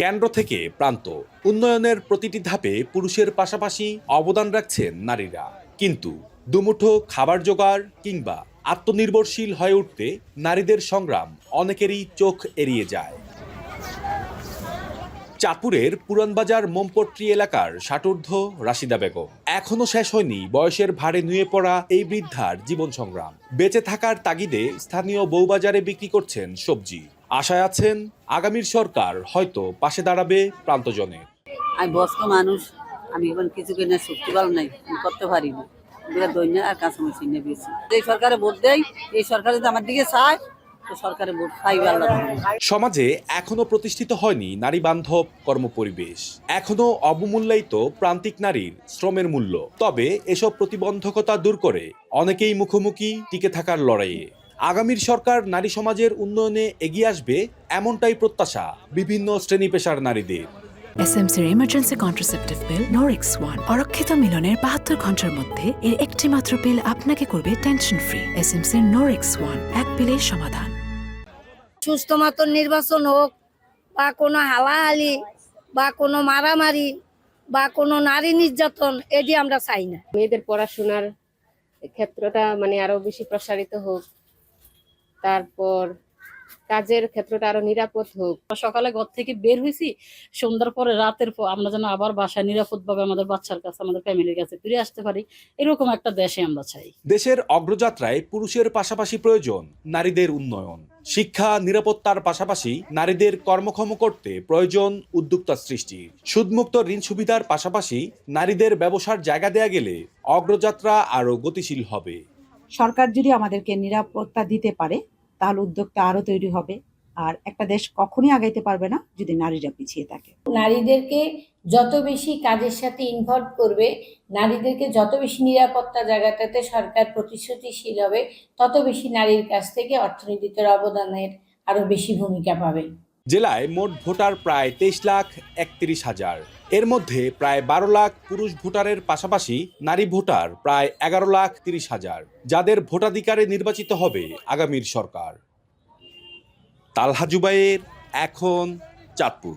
কেন্দ্র থেকে প্রান্ত উন্নয়নের প্রতিটি ধাপে পুরুষের পাশাপাশি অবদান রাখছেন নারীরা। কিন্তু দুমুঠো খাবার জোগাড় কিংবা আত্মনির্ভরশীল হয়ে উঠতে নারীদের সংগ্রাম অনেকেরই চোখ এড়িয়ে যায়। চাঁদপুরের পুরানবাজার মোমপট্রি এলাকার ষাটোর্ধ্ব রাশিদা বেগম। এখনো শেষ হয়নি বয়সের ভারে নুয়ে পড়া এই বৃদ্ধার জীবন সংগ্রাম। বেঁচে থাকার তাগিদে স্থানীয় বউবাজারে বিক্রি করছেন সবজি। আশায় আছেন আগামীর সরকার হয়তো পাশে দাঁড়াবে প্রান্তজনে। আমি বয়স্ক মানুষ, আমি এখন কিছু কিনে শক্তি ভালো নাই, আমি করতে পারি না। দৈন্য আর কাঁচামরিচ কিনে বেশি এই সরকারে ভোট দেয়, এই সরকার যদি আমার দিকে চায় তো সরকারে ভোট খাইবে আল্লাহ। সমাজে এখনো প্রতিষ্ঠিত হয়নি নারী বান্ধব কর্মপরিবেশ। এখনো অবমূল্যায়িত প্রান্তিক নারীর শ্রমের মূল্য। তবে এসব প্রতিবন্ধকতা দূর করে অনেকেই মুখোমুখি টিকে থাকার লড়াইয়ে। আগামীর সরকার নারী সমাজের উন্নয়নে এগিয়ে আসবে এমনটাই প্রত্যাশা বিভিন্ন শ্রেণী পেশার নারীদের। এসএমসির ইমার্জেন্সি কন্ট্রাসেপটিভ পিল নোরেক্স ওয়ান অরক্ষিত মিলনের ৭২ ঘন্টার মধ্যে এর একটি মাত্র পিল আপনাকে করবে টেনশন ফ্রি। এসএমসির নোরেক্স ওয়ান, এক পিলের সমাধান। সুস্থ মতন নির্বাচন হোক, বা কোনো হালাহালি বা কোনো মারামারি বা কোনো নারী নির্যাতন, এটি আমরা চাই না। মেয়েদের পড়াশোনার ক্ষেত্রটা আরো বেশি প্রসারিত হোক, তারপর কাজের ক্ষেত্রটা আরো নিরাপদ হোক। সকালে ঘর থেকে বের হয়েছি, সন্ধ্যার পরে রাতের পর আমরা যেন আবার বাসায় নিরাপদভাবে আমাদের বাচ্চার কাছে, আমাদের ফ্যামিলির কাছে ফিরে আসতে পারি, এরকম একটা দেশে আমরা চাই। দেশের অগ্রযাত্রায় পুরুষের পাশাপাশি প্রয়োজন নারীদের উন্নয়ন। শিক্ষা নিরাপত্তার পাশাপাশি নারীদের কর্মক্ষম করতে প্রয়োজন উদ্যোক্তা সৃষ্টি। সুদমুক্ত ঋণ সুবিধার পাশাপাশি নারীদের ব্যবসার জায়গা দেয়া গেলে অগ্রযাত্রা আরো গতিশীল হবে। সরকার যদি আমাদেরকে নিরাপত্তা দিতে পারে তাহলে উদ্যোক্তা আরো তৈরি হবে। আর একটা দেশ কখনই আগাইতে পারবে না যদি নারীরা পিছিয়ে থাকে। নারীদেরকে যত বেশি কাজের সাথে ইনভলভ করবে, নারীদেরকে যত বেশি নিরাপত্তা জায়গাটাতে সরকার প্রতিশ্রুতিশীল হবে, তত বেশি নারীর কাছ থেকে অর্থনীতিতে অবদানের আরো বেশি ভূমিকা পাবে। জেলায় মোট ভোটার প্রায় 23,31,000। এর মধ্যে প্রায় 12 লাখ পুরুষ ভোটারের পাশাপাশি নারী ভোটার প্রায় 11,30,000, যাদের ভোটাধিকারে নির্বাচিত হবে আগামীর সরকার। তালহা জুবায়ের, এখন, চাঁদপুর।